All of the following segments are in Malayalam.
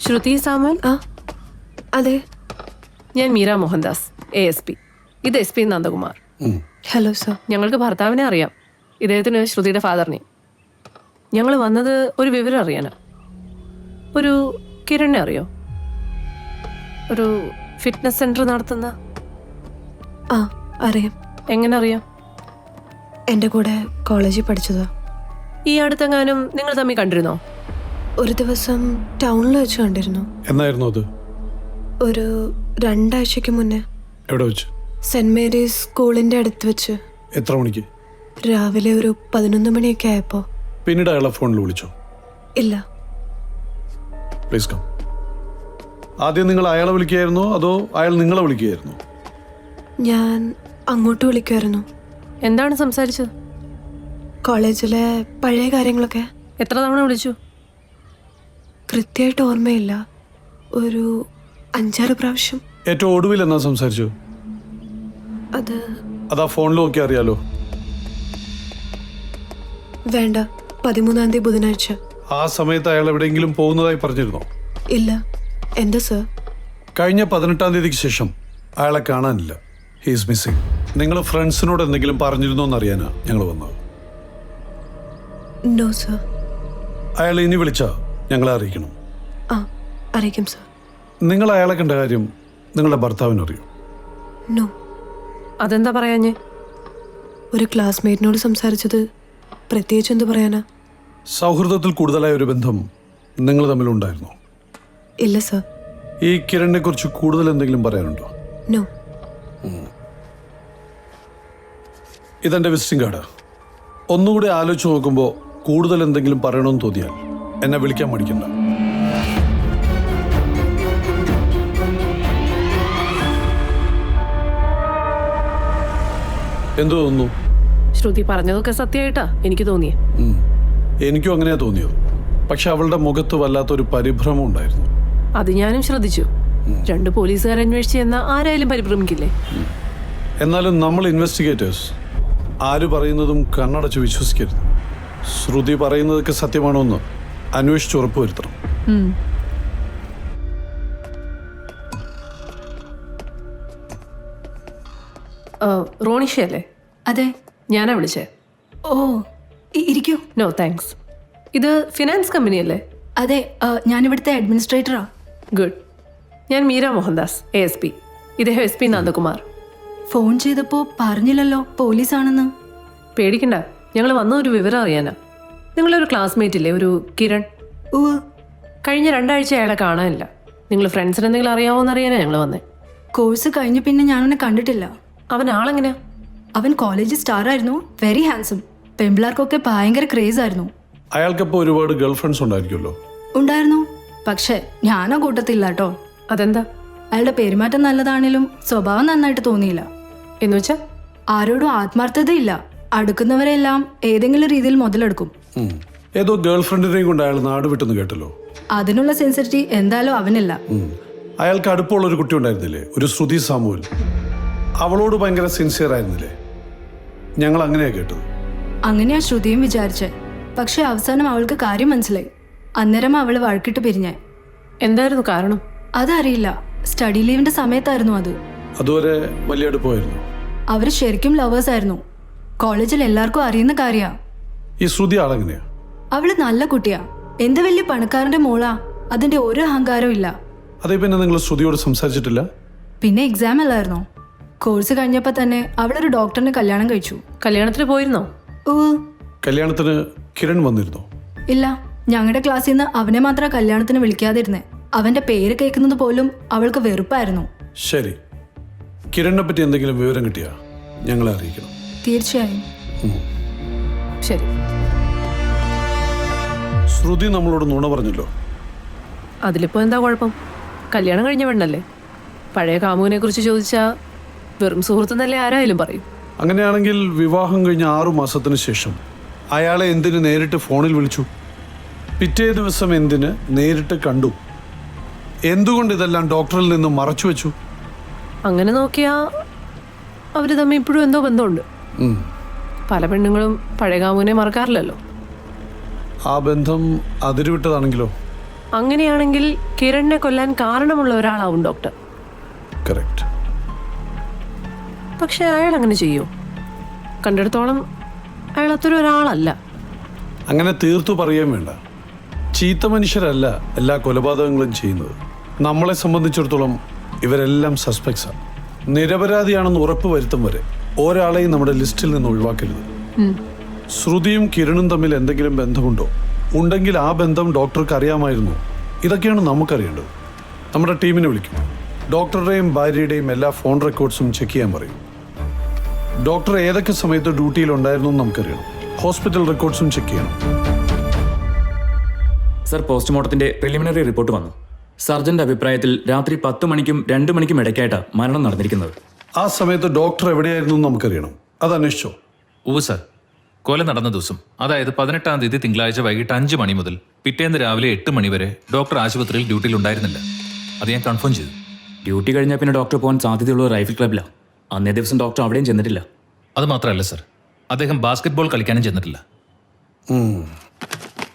ശ്രുതി സാമുൽ. അതെ, ഞാൻ മീര മോഹൻദാസ്, ASP. ഇത് SP നന്ദകുമാർ. Hello sir. ഞങ്ങൾക്ക് ഭർത്താവിനെ അറിയാം, ഇദ്ദേഹത്തിന് ശ്രുതിയുടെ ഫാദറിനെ. ഞങ്ങൾ വന്നത് ഒരു വിവരം അറിയാനാ. ഒരു കിരണിനെ അറിയോ? ഒരു ഫിറ്റ്നസ് സെന്റർ നടത്തുന്ന. അറിയാം. എങ്ങനെ അറിയാം? എൻ്റെ കൂടെ കോളേജിൽ പഠിച്ചതാ. ഈ അടുത്തെങ്ങാനും നിങ്ങൾ തമ്മിൽ കണ്ടിരുന്നോ? ഒരു ദിവസം ടൗണിൽ വെച്ച് കണ്ടിരുന്നു. എന്നായിരുന്നു അത്? ഒരു 2 ആഴ്ചക്ക് മുന്നേ. എവിടെ വെച്ച്? സെന്റ് മേരീസ് സ്കൂളിന്റെ അടുത്ത് വെച്ച്. എത്ര മണിക്ക്? രാവിലെ ഒരു 11 മണിയൊക്കെ ആയപ്പോ. പിന്നീട് അയാളെ ഫോണിൽ വിളിച്ചോ? ഇല്ല. Please come. ആദ്യം നിങ്ങൾ അയാളെ വിളിക്കുകയായിരുന്നോ അതോ അയാൾ നിങ്ങളെ വിളിക്കുകയായിരുന്നോ? ഞാൻ അങ്ങോട്ട് വിളിക്കുമായിരുന്നു. എന്താണ് സംസാരിച്ചത്? കോളേജിലെ പഴയ കാര്യങ്ങളൊക്കെ. എത്ര തവണ വിളിച്ചു? കൃത്യമായിട്ട് ഓർമ്മയില്ല, ഒരു 5-6 പ്രാവശ്യം. ഏറ്റവും ഒടുവിൽ എന്നാ സംസാരിച്ചു? അതാ ഫോണിൽ നോക്കി അറിയാലോ. വേണ്ട, 13-ാം തീയതി ബുധനാഴ്ച. ആ സമയത്ത് അയാൾ എവിടെയെങ്കിലും പോകുന്നതായി പറഞ്ഞിരുന്നോ? ഇല്ല. എന്താ സർ? കഴിഞ്ഞ 18-ാം തീയതിക്ക് ശേഷം അയാളെ കാണാനില്ല. He's missing. നിങ്ങൾ ഫ്രണ്ട്സിനോട് എന്തെങ്കിലും പറഞ്ഞിരുന്നോ എന്നറിയാനാ ഞങ്ങൾ വന്നത്. No sir. അയാൾ ഇനി വിളിച്ചാ ഞങ്ങളെ അറിയിക്കണം. അറിയിക്കും സർ. നിങ്ങൾ അയാളെ കണ്ട കാര്യം നിങ്ങളുടെ ഭർത്താവിനറിയോ? നോ. അതെന്താ പറയാഞ്ഞേ? ഒരു ക്ലാസ്മേറ്റിനോട് സംസാരിച്ചത്, പ്രത്യേകിച്ച് എന്ത് പറയാനാ? സൗഹൃദത്തിൽ കൂടുതലായ ഒരു ബന്ധം നിങ്ങൾ തമ്മിലുണ്ടായിരുന്നോ? ഇല്ല സർ. ഈ കിരണിനെ കുറിച്ച് കൂടുതൽ എന്തെങ്കിലും പറയാനുണ്ടോ? നോ. ഇതെന്റെ വിസിറ്റിംഗ് കാർഡ്. ഒന്നുകൂടി ആലോചിച്ച് നോക്കുമ്പോൾ കൂടുതൽ എന്തെങ്കിലും പറയണമെന്ന് തോന്നിയാൽ എന്നെ വിളിക്കാൻ മടിക്കണ്ട. എന്തു തോന്നുന്നു? ശ്രുതി പറഞ്ഞതൊക്കെ സത്യമായിട്ടാ എനിക്ക് തോന്നിയേ. എനിക്കും അങ്ങനെയാ തോന്നിയത്. പക്ഷെ അവളുടെ മുഖത്ത് വല്ലാത്തൊരു പരിഭ്രമം ഉണ്ടായിരുന്നു. അത് ഞാനും ശ്രദ്ധിച്ചു. 2 പോലീസുകാർ അന്വേഷിച്ച് ചെന്നാൽ ആരായാലും പരിഭ്രമിക്കില്ലേ? എന്നാലും നമ്മൾ ഇൻവെസ്റ്റിഗേറ്റേഴ്സ് ആര് പറയുന്നതും കണ്ണടച്ച് വിശ്വസിക്കരുത്. ശ്രുതി പറയുന്നതൊക്കെ സത്യമാണോ എന്ന് അന്വേഷിച്ച് ഉറപ്പുവരുത്തണം. റോണിഷയല്ലേ? അതെ, ഞാനാ വിളിച്ചേ. ഓ ഇരിക്കൂ. No thanks. ഇത് ഫിനാൻസ് കമ്പനിയല്ലേ? അതെ, ഞാനിവിടുത്തെ അഡ്മിനിസ്ട്രേറ്ററാ. ഗുഡ്. ഞാൻ മീര മോഹൻദാസ്, ASP. ഇദ്ദേഹം SP നന്ദകുമാർ. ഫോൺ ചെയ്തപ്പോൾ പറഞ്ഞില്ലല്ലോ പോലീസാണെന്ന്. പേടിക്കണ്ട, ഞങ്ങൾ വന്ന ഒരു വിവരം അറിയാനാ. നിങ്ങളൊരു ക്ലാസ്മേറ്റ് ഇല്ലേ, ഒരു കിരൺ? കഴിഞ്ഞ 2 ആഴ്ച അയാളെ കാണാനില്ല. നിങ്ങൾ ഫ്രണ്ട്സിന് എന്തെങ്കിലും അറിയാവോന്ന് അറിയാനാ ഞങ്ങൾ വന്നേ. കോഴ്സ് കഴിഞ്ഞ് പിന്നെ ഞാനവനെ കണ്ടിട്ടില്ല. അവൻ ആളെങ്ങനെയാ? അവൻ കോളേജിൽ സ്റ്റാർ ആയിരുന്നു, വെരി ഹാൻസം. പെൺപിള്ളേർക്കൊക്കെ ഭയങ്കര ക്രേസ് ആയിരുന്നു. അയാൾക്കപ്പോൾ ഒരുപാട് ഗേൾ ഫ്രണ്ട്സ് ഉണ്ടായിരിക്കുമല്ലോ? ഉണ്ടായിരുന്നു, പക്ഷെ ഞാനോ കൂട്ടത്തില്ല കേട്ടോ. അതെന്താ? അയാളുടെ പെരുമാറ്റം നല്ലതാണേലും സ്വഭാവം നന്നായിട്ട് തോന്നിയില്ല. എന്ന് വെച്ചാ? ആരോടും ആത്മാർത്ഥതയില്ല. അടുക്കുന്നവരെല്ലാം ഏതെങ്കിലും രീതിയിൽ മുതലെടുക്കും. ഏതോ ഗേൾ ഫ്രണ്ടിനെയും കൊണ്ട് അയാൾ നാട് വിട്ടെന്ന് കേട്ടല്ലോ. അതിനുള്ള സെൻസിറ്റിവിറ്റി എന്തായാലും അവനില്ല. അയാൾക്ക് അടുപ്പമുള്ള ഒരു കുട്ടി ഉണ്ടായിരുന്നില്ലേ, ഒരു ശ്രുതി സാമുവൽ? അവളോട് ഭയങ്കര സിൻസിയർ ആയിരുന്നില്ലേ? ഞങ്ങൾ അങ്ങനെയാ കേട്ടത്. അങ്ങനെയാ ശ്രുതിയും വിചാരിച്ചേ. പക്ഷെ അവസാനം അവൾക്ക് കാര്യം മനസ്സിലായി. അന്നേരം അവള് വഴക്കിട്ട് പിരിഞ്ഞേ. എന്തായിരുന്നു കാരണം? അതറിയില്ല. സ്റ്റഡി ലീവിന്റെ സമയത്തായിരുന്നു അത്. അതുവരെ വലിയ അടുപ്പമായിരുന്നു. അവര് ശരിക്കും ലവേഴ്സ് ആയിരുന്നു. കോളേജിൽ എല്ലാവർക്കും അറിയുന്ന കാര്യാ. ഈ ശ്രുതി ആളെങ്ങനെയാ? അവള് നല്ല കുട്ടിയാ. എന്ത് വലിയ പണക്കാരന്റെ മോളാ. അതിന്റെ ഒരു അഹങ്കാരവും ഇല്ല. അതേ പിന്നെ നിങ്ങൾ ശ്രുതിയോട് സംസാരിച്ചിട്ടില്ല? പിന്നെ എക്സാം അല്ലായിരുന്നോ? കോഴ്സ് കഴിഞ്ഞപ്പോ തന്നെ അവളൊരു ഡോക്ടറിനെ കല്യാണം കഴിച്ചു. കല്യാണത്തിന് പോയിരുന്നോ? കല്യാണത്തിന് കിരൺ വന്നിരുന്നോ? ഇല്ല, ഞങ്ങളുടെ ക്ലാസ്സിൽ നിന്ന് അവനെ മാത്രം കല്യാണത്തിന് വിളിക്കാതിരുന്നേ. അവന്റെ പേര് കേൾക്കുന്നത് പോലും അവൾക്ക് വെറുപ്പായിരുന്നു. ശരി, കിരണിനെ പറ്റി എന്തെങ്കിലും വിവരം കിട്ടിയാ ഞങ്ങളെ അറിയിക്കണം. തീർച്ചയായും. ശരി. ശ്രുതി നമ്മളോട് നുണ പറഞ്ഞല്ലോ. അതിലിപ്പോ എന്താ കുഴപ്പം? കല്യാണം കഴിഞ്ഞ പെണ്ണല്ലേ. പഴയ കാമുവിനെ കുറിച്ച് ചോദിച്ചാ വെറും സുഹൃത്തുന്നല്ലേ ആരായാലും പറയും. അങ്ങനെയാണെങ്കിൽ വിവാഹം കഴിഞ്ഞ 6 മാസത്തിന് ശേഷം അയാളെ എന്തിന് നേരിട്ട് ഫോണിൽ വിളിച്ചു? പിറ്റേ ദിവസം എന്തിന് നേരിട്ട് കണ്ടു? എന്തുകൊണ്ട് ഇതെല്ലാം ഡോക്ടറിൽ നിന്ന് മറച്ചു വെച്ചു? അങ്ങനെ നോക്കിയാ അവര് തമ്മിൽ ഇപ്പോഴും എന്തോ ബന്ധമുണ്ട്. പല പെണ്ണുങ്ങളും പഴയ കാമുവിനെ മറക്കാറില്ലല്ലോ. ആ ബന്ധം അതിരുവിട്ടതാണെങ്കിലോ? അങ്ങനെയാണെങ്കിൽ കിരണിനെ കൊല്ലാൻ കാരണമുള്ള ഒരാളാവും ഡോക്ടർ. കറക്റ്റ്. പക്ഷെ അയാൾ അങ്ങനെ ചെയ്യൂ? കണ്ടെടുത്തോളം അയാൾ അത്ര ഒരാളല്ല. അങ്ങനെ തീർത്തു പറയാൻ വേണ്ട. ചീത്ത മനുഷ്യരല്ല എല്ലാ കൊലപാതകങ്ങളും ചെയ്യുന്നത്. നമ്മളെ സംബന്ധിച്ചിടത്തോളം ഇവരെല്ലാം സസ്പെക്ട്സാണ്. നിരപരാധിയാണെന്ന് ഉറപ്പ് വരുത്തും വരെ ഒരാളെയും നമ്മുടെ ലിസ്റ്റിൽ നിന്ന് ഒഴിവാക്കരുത്. ശ്രുതിയും കിരണും തമ്മിൽ എന്തെങ്കിലും ബന്ധമുണ്ടോ? ഉണ്ടെങ്കിൽ ആ ബന്ധം ഡോക്ടർക്ക് അറിയാമായിരുന്നു. ഇതൊക്കെയാണ് നമുക്കറിയേണ്ടത്. നമ്മുടെ ടീമിനെ വിളിക്കും. ഡോക്ടറുടെയും ഭാര്യയുടെയും എല്ലാ ഫോൺ റെക്കോർഡ്സും ചെക്ക് ചെയ്യാൻ പറയും. ഡോക്ടർ ഏതൊക്കെ സമയത്ത് ഡ്യൂട്ടിയിലുണ്ടായിരുന്നു എന്ന് നമുക്കറിയണം. ഹോസ്പിറ്റൽ റെക്കോർഡ്സും ചെക്ക് ചെയ്യണം. സർ, പോസ്റ്റ്മോർട്ടത്തിന്റെ പ്രിലിമിനറി റിപ്പോർട്ട് വന്നു. സർജന്റെ അഭിപ്രായത്തിൽ രാത്രി 10 മണിക്കും 2 മണിക്കും ഇടയ്ക്കായിട്ടാണ് മരണം നടന്നിരിക്കുന്നത്. ആ സമയത്ത് ഡോക്ടർ എവിടെയായിരുന്നു എന്ന് നമുക്കറിയണം. അത് അന്വേഷിച്ചോ? സർ, കൊല നടന്ന ദിവസം, അതായത് 18-ാം തീയതി തിങ്കളാഴ്ച വൈകിട്ട് 5 മണി മുതൽ പിറ്റേന്ന് രാവിലെ 8 മണി വരെ ഡോക്ടർ ആശുപത്രിയിൽ ഡ്യൂട്ടിയിൽ ഉണ്ടായിരുന്നില്ല. അത് ഞാൻ കൺഫേം ചെയ്തു. ഡ്യൂട്ടി കഴിഞ്ഞാൽ പിന്നെ ഡോക്ടർ പോകാൻ സാധ്യതയുള്ള റൈഫിൾ ക്ലബ്ബിലാണ്. അന്നേ ദിവസം ഡോക്ടർ അവിടെയും ചെന്നിട്ടില്ല. അത് മാത്രമല്ല സർ, അദ്ദേഹം ബാസ്കറ്റ്ബോൾ കളിക്കാനും ചെന്നിട്ടില്ല.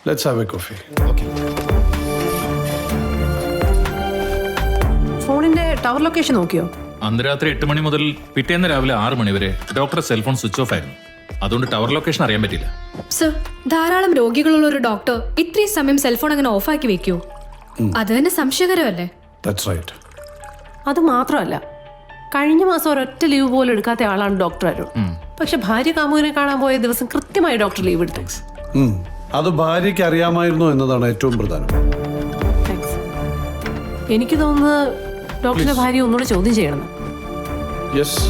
Let's have a coffee. ഫോണിന്റെ ടവർ ലൊക്കേഷൻ നോക്കിയോ? അന്ന് രാത്രി 8 മണി മുതൽ പിറ്റേന്ന് രാവിലെ 6 മണി വരെ ഡോക്ടറുടെ സെൽഫോൺ സ്വിച്ച് ഓഫ് ആയിരുന്നു. അതുകൊണ്ട് ടവർ ലൊക്കേഷൻ അറിയാൻ പറ്റില്ല. സർ, ധാരാളം രോഗികളുള്ള ഒരു ഡോക്ടർ ഇത്രയും സമയം സെൽഫോൺ അങ്ങനെ ഓഫാക്കി വെക്കൂ? അത് തന്നെ സംശയകരമല്ലേ? That's right. അത് മാത്രമല്ല, കഴിഞ്ഞ മാസം ഒരൊറ്റ ലീവ് പോലും എടുക്കാത്ത ആളാണ് ഡോക്ടർ അരുൺ. പക്ഷെ ഭാര്യ കാമുകനെ കാണാൻ പോയ ദിവസം കൃത്യമായി ഡോക്ടർ ലീവ് എടുത്തു. അത് ഭാര്യയ്ക്ക് അറിയാമായിരുന്നു എന്നതാണ് ഏറ്റവും പ്രധാനം. എനിക്ക് തോന്നുന്നത് ഡോക്ടറുടെ ഭാര്യ ഒന്നുകൂടെ ചോദ്യം ചെയ്യണം. യെസ്.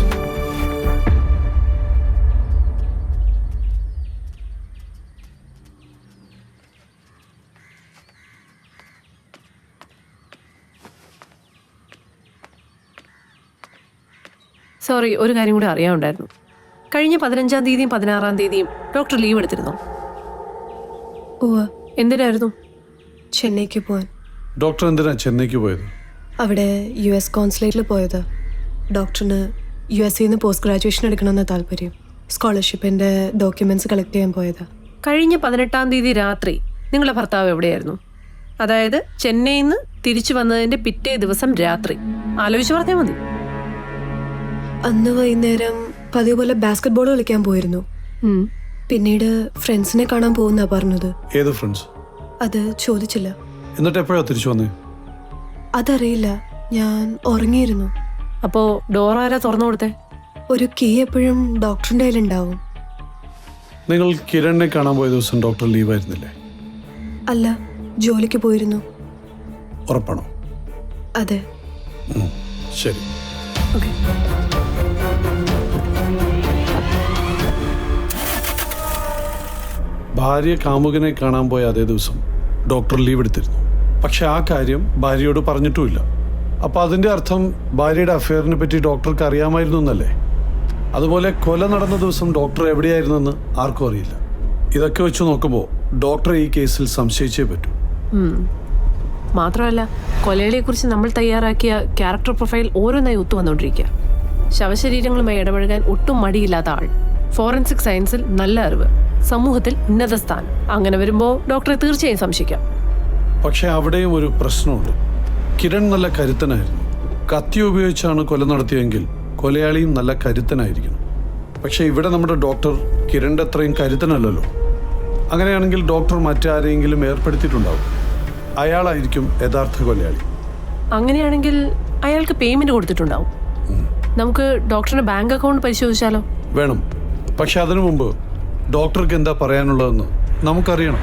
സോറി, ഒരു കാര്യം കൂടി അറിയാനുണ്ടായിരുന്നു. കഴിഞ്ഞ 15-ാം തീയതിയും 16-ാം തീയതിയും ഡോക്ടർ ലീവ് എടുത്തിരുന്നോ? എന്തിനായിരുന്നു? ചെന്നൈക്ക് പോവാൻ. ഡോക്ടർ എന്തിനാ ചെന്നൈക്ക് പോയത്? അവിടെ US കോൺസുലേറ്റിൽ പോയത്. ഡോക്ടറിന് USA പോസ്റ്റ് ഗ്രാജുവേഷൻ എടുക്കണമെന്ന താല്പര്യം. സ്കോളർഷിപ്പിൻ്റെ ഡോക്യുമെന്റ്സ് കളക്ട് ചെയ്യാൻ പോയതാ. കഴിഞ്ഞ 18-ാം തീയതി രാത്രി നിങ്ങളുടെ ഭർത്താവ് എവിടെയായിരുന്നു? അതായത് ചെന്നൈയിൽ നിന്ന് തിരിച്ചു വന്നതിന്റെ പിറ്റേ ദിവസം രാത്രി. ആലോചിച്ച് പറഞ്ഞാൽ മതി. അന്ന് വൈകുന്നേരം പതിവ് പോലെ ബാസ്കറ്റ് ബോൾ കളിക്കാൻ പോയിരുന്നു. പിന്നീട് ഫ്രണ്ട്സിനെ കാണാൻ പോകുന്നാ പറഞ്ഞത്. ഏത് ഫ്രണ്ട്സ്? അത് ചോദിച്ചില്ല. എന്നിട്ട് എപ്പോഴാ തിരിച്ചു വന്നേ? അതറിയില്ല, ഞാൻ ഉറങ്ങിയിരുന്നു. അപ്പോ ഡോർ ആരാ തുറന്നു കൊടുത്തേ? ഒരു കീ എപ്പോഴും ഡോക്ടറിൻ്റെ കയ്യിലുണ്ടാവും. നിങ്ങൾ കിരണിനെ കാണാൻ പോയ ദിവസം ഡോക്ടർ ലീവ് ആയിരുന്നില്ലേ? അല്ല, ജോലിക്ക് പോയിരുന്നു. ഉറപ്പാണോ? അതെ. ശരി. ഭാര്യ കാമുകനെ കാണാൻ പോയ അതേ ദിവസം ഡോക്ടർ ലീവ് എടുത്തിരുന്നു. പക്ഷെ ആ കാര്യം ഭാര്യയോട് പറഞ്ഞിട്ടുമില്ല. അപ്പം അതിൻ്റെ അർത്ഥം ഭാര്യയുടെ അഫെയറിനെ പറ്റി ഡോക്ടർക്ക് അറിയാമായിരുന്നു എന്നല്ലേ? അതുപോലെ കൊല നടന്ന ദിവസം ഡോക്ടർ എവിടെയായിരുന്നെന്ന് ആർക്കും അറിയില്ല. ഇതൊക്കെ വെച്ച് നോക്കുമ്പോൾ ഡോക്ടറെ ഈ കേസിൽ സംശയിച്ചേ പറ്റൂ. മാത്രമല്ല, കൊലകളെക്കുറിച്ച് നമ്മൾ തയ്യാറാക്കിയ ക്യാരക്ടർ പ്രൊഫൈൽ ഓരോന്നായി ഒത്തുവന്നുകൊണ്ടിരിക്കുക. ശവശരീരങ്ങളുമായി ഇടപഴകാൻ ഒട്ടും മടിയില്ലാത്ത ആൾ, ഫോറൻസിക് സയൻസിൽ നല്ല അറിവ്, സമൂഹത്തിൽ ഉന്നത സ്ഥാനം. അങ്ങനെ വരുമ്പോൾ ഡോക്ടറെ തീർച്ചയായും സംശയിക്കാം. പക്ഷെ അവിടെയും ഒരു പ്രശ്നമുണ്ട്. കിരൺ നല്ല കരുത്തനായിരുന്നു. കത്തി ഉപയോഗിച്ചാണ് കൊല നടത്തിയെങ്കിൽ കൊലയാളിയും നല്ല കരുത്തനായിരിക്കണം. പക്ഷെ ഇവിടെ നമ്മുടെ ഡോക്ടർ കിരണിൻ്റെ അത്രയും കരുത്തനല്ലല്ലോ. അങ്ങനെയാണെങ്കിൽ ഡോക്ടർ മറ്റാരെങ്കിലും ഏർപ്പെടുത്തിയിട്ടുണ്ടാവും. അയാളായിരിക്കും യഥാർത്ഥ കൊലയാളി. അങ്ങനെയാണെങ്കിൽ അയാൾക്ക് പേയ്മെന്റ് കൊടുത്തിട്ടുണ്ടാവും. നമുക്ക് ഡോക്ടറുടെ ബാങ്ക് അക്കൗണ്ട് പരിശോധിച്ചാലോ? വേണം. പക്ഷെ അതിനു മുമ്പ് ഡോക്ടർക്ക് എന്താ പറയാനുള്ളതെന്ന് നമുക്കറിയണം.